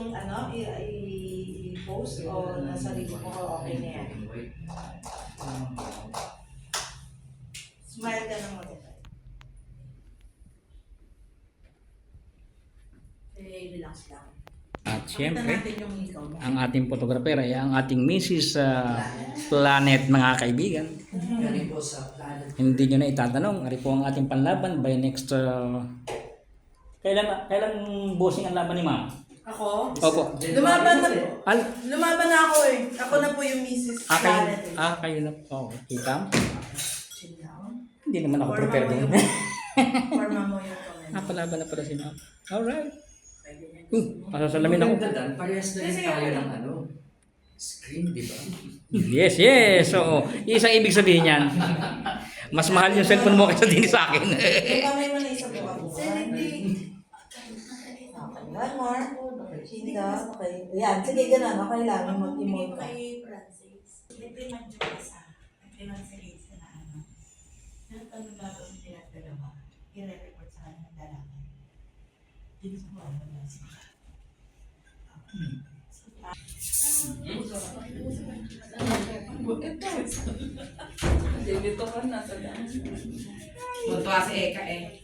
yung ano, i-post o nasa sarili ko okay na yan. Smile ka ng maganda. Relax lang. At syempre, natin yung ikaw mo. ang ating photographer ay ang ating Mrs. Planet, mga kaibigan. Galing po sa planet. Hindi nyo na itatanong, ari po ang ating panlaban by next... kailan bossing ang laban ni ma'am? Ako? Opo. Lumaban na po. Al- Lumaban na ako eh. Ako na po yung Mrs. Planet eh. kayo na po. Kita? Chill down. Hindi naman ako Forma prepared mo doon. Forma mo yung comment. Palaban na pala si ma'am. Alright. Pwede niya. Pasasalamin ako. Maganda dan, parehas na rin tayo ng ano, screen, di ba? Yes, yes. Oo. Isang ibig sabihin yan. Mas mahal yung cellphone mo kaysa din sa akin. Yung kamay mo na isa po ako. Celebrate. Okay, one more. Chinda. Okay. Ayan, sige ganun. Okay lang. Mag-emote ka. Kay Francis. May primadyo ka sa. May primadyo sa na ano. Ano pa nung gagawin nila dalawa? I-report sa kanya ng lalaki. Dito sa mga balas. Dito ka na sa Puntua si Eka eh.